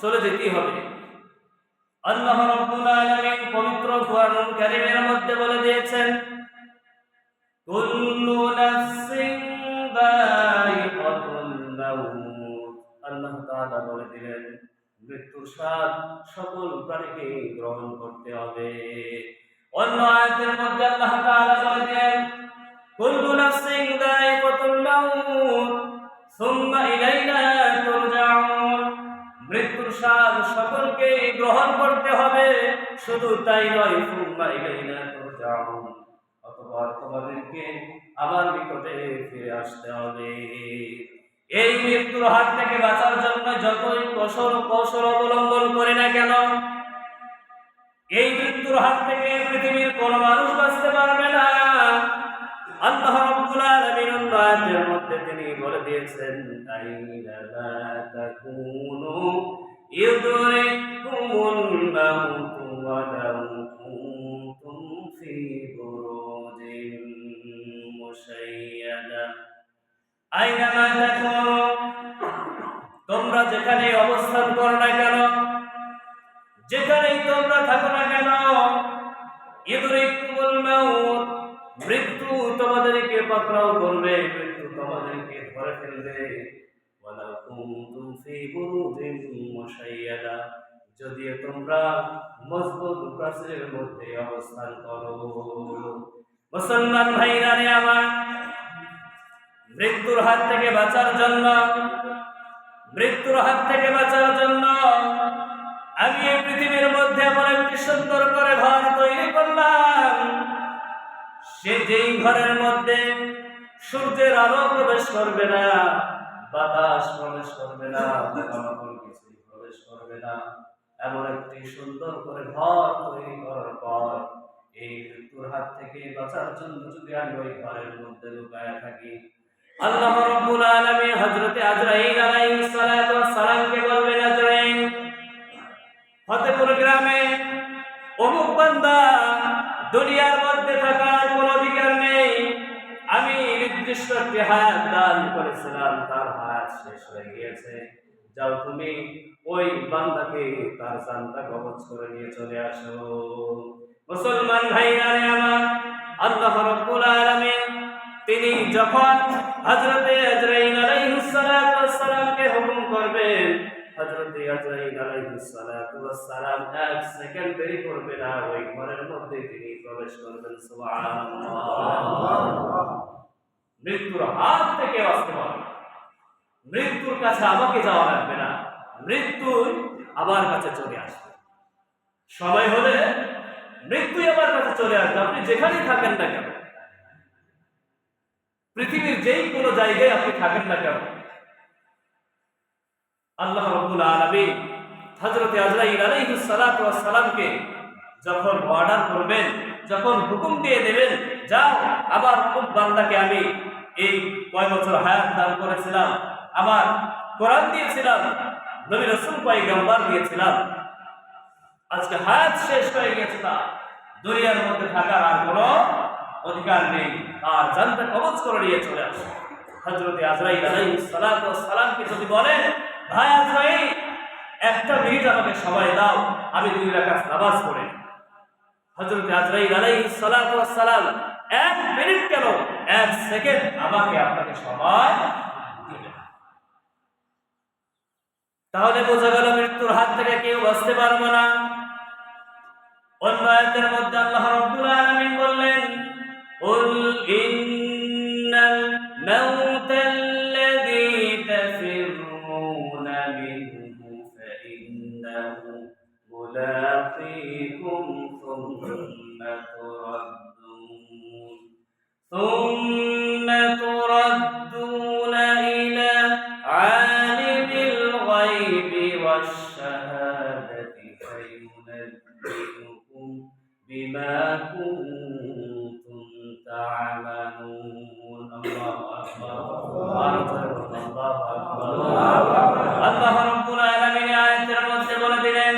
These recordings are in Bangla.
চলে যেতেই হবে। আল্লাহ রাব্বুল আলামিন পবিত্র কোরআনুল কারীমের মধ্যে বলে দিয়েছেন, কুল্লু নাফসিন যায়িকাতুল মাউত। আল্লাহ তাআলা বলে দিলেন, মৃত্যুর স্বাদ সকল প্রাণীকে গ্রহণ করতে হবে। অন্য আয়াতের মধ্যে আল্লাহ তাআলা বলে দিলেন, কুল্লু নাফসিন যায়িকাতুল মাউত সুম্মা ইলাইনা তুরজাউন। মৃত্যুর স্বাদ সকলকে গ্রহণ করতে হবে, শুধু তাই নয়, সুম্মা ইলাইনা তুরজাউন, অতঃপর তোমাদেরকে আমার নিকটে ফিরে আসতে হবে। এই মৃত্যুর হাত থেকে বাঁচার জন্য যতই কৌশল অবলম্বন করি না কেন, এই মৃত্যুর হাত থেকে পৃথিবীর কোন মানুষ বাঁচতে পারবে না। আল্লাহ রাব্বুল আলামিন আয়াতের মধ্যে তিনি বলে দিয়েছেন, আইনা মা তাকুনু ইউদরিকুমুল মাউত ওয়ালাউ কুনতুম ফি বুরুজিন মুশাইয়াদা। আইনা মা তাকুনু, তোমরা যেখানে অবস্থান করো না কেন, যেখানেই তোমরা থাকো না কেন, ইউদরিকুমুল মাউত, মৃত্যু তোমাদেরকে পাকড়াও করবে, মৃত্যু তোমাদেরকে ধরে ফেলবে। ওয়ালাউ কুনতুম ফি বুরুজিন মুশাইয়াদা, যদিও তোমরা মজবুত প্রাচীরের মধ্যে অবস্থান করো। মুসলমান ভাইরা রে আমার, মৃত্যুর হাত থেকে বাঁচার জন্য আমি এই পৃথিবীর মধ্যে এমন একটি সুন্দর করে ঘর তৈরি করলাম, সে যেই ঘরের মধ্যে সূর্যের আলো প্রবেশ করবে না, বাতাস প্রবেশ করবে না, পোকামাকড় কিছুই প্রবেশ করবে না, এমন একটি সুন্দর করে ঘর তৈরি করার পর এই মৃত্যুর হাত থেকে বাঁচার জন্য যদি আমি ওই ঘরের মধ্যে লুকায়া থাকি, আল্লাহ রাব্বুল আলামিন হযরত আজরাইল আলাইহিস সালাতু ওয়াস সালামকে বলবেন, আজরাইল, ফতেপুর গ্রামে অমুক বান্দা দুনিয়ার মধ্যে থাকার কোনো অধিকার নেই, আমি নির্দিষ্ট একটি হায়াত দান করেছিলাম, তার হায়াত শেষ হয়ে গিয়েছে, যাও তুমি ওই বান্দাকে তার জানটা কবজ করে নিয়ে চলে আসো। মুসলমান ভাইরা আমার, আল্লাহ রাব্বুল আলামিন তিনি যখন হযরত আজরাইল আলাইহিস সালাতু ওয়াস সালামকে হুকুম করবেন, হযরত আজরাইল আলাইহিস সালাতু ওয়াস সালাম এক সেকেন্ড দেরি করবে না, ওই ঘরের মধ্যে তিনি প্রবেশ করবেন। সুবহানাল্লাহ। মৃত্যুর হাত থেকে বাঁচতে হবে, মৃত্যুর কাছে আমাকে যাওয়া লাগবে না, মৃত্যু আমার কাছে চলে আসবে। সময় হলে মৃত্যু আমার কাছে চলে আসবে। আপনি যেখানেই থাকেন না কেন, পৃথিবীর যেই কোনো জায়গায় আপনি থাকেন না কেন, আল্লাহ রাব্বুল আলামিন হযরত আজরাইল আলাইহিস সালাতু ওয়াস সালামকে যখন অর্ডার করবেন, যখন হুকুম দিয়ে দেবেন, যাও আমার অমুক বান্দাকে আমি এই কয় বছর হায়াত দান করেছিলাম, আমার কোরআন দিয়েছিলাম, নবী রাসূল পয়গম্বর দিয়েছিলাম, আজকে হায়াত শেষ হয়ে গেছে, না দুনিয়ার মধ্যে থাকার আর কোনো অধিকার নেই, আর জানতে কবজ করে নিয়ে চলে আসে। হযরত আজরাইল আলাইহিস সালাতু ওয়াস সালামকে যদি বলেন, ভাই আজরাইল, একটা মিনিট আমাকে সময় দাও, আমি 2 রাকাত নামাজ পড়ি, হযরত আজরাইল আলাইহিস সালাতু ওয়াস সালাম 1 মিনিট কেন 1 সেকেন্ড আমাকে আপনাকে সময় দিবেন। তাহলে বোঝা গেল মৃত্যুর হাত থেকে কেউ বাঁচতে পারবে না। অন্য আয়াতের মধ্যে আল্লাহ রাব্বুল আলামিন বললেন, কুল ইন্নাল মাউতাল্লাযী তাফিরুনা মিনহু ফাইন্নাহু মুলাকীকুম সুম্মা তুরাদ্দুনা ইলা আলিমিল গায়বি ওয়াশ শাহাদাতি ফায়ুনাব্বিউকুম বিমা কুনতুম তা'মালুন। আল্লাহু আকবার, আল্লাহু আকবার। আল্লাহ রাব্বুল আলামিন আয়াতের মধ্যে বলে দিলেন,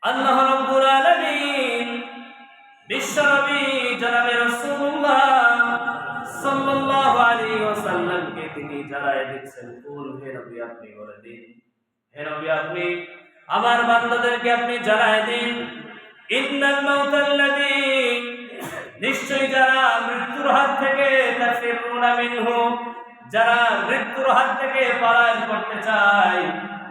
আল্লাহ রাব্বুল আলামিন বিশ্বনবী জনাবে রাসূলুল্লাহ সাল্লাল্লাহু আলাইহি ওয়াসাল্লামকে তিনি জানায় দিচ্ছেন, কুল হে নবী আপনি বলে দিন, হে নবী, আপনি আমার বান্দাদেরকে আপনি জানায় দিন, ইন্নাল মাউতাল্লাযী, নিশ্চয়ই যারা মৃত্যুর হাত থেকে তাফিরুনা মিনহু, যারা মৃত্যুর হাত থেকে পলায়ন করতে চায়,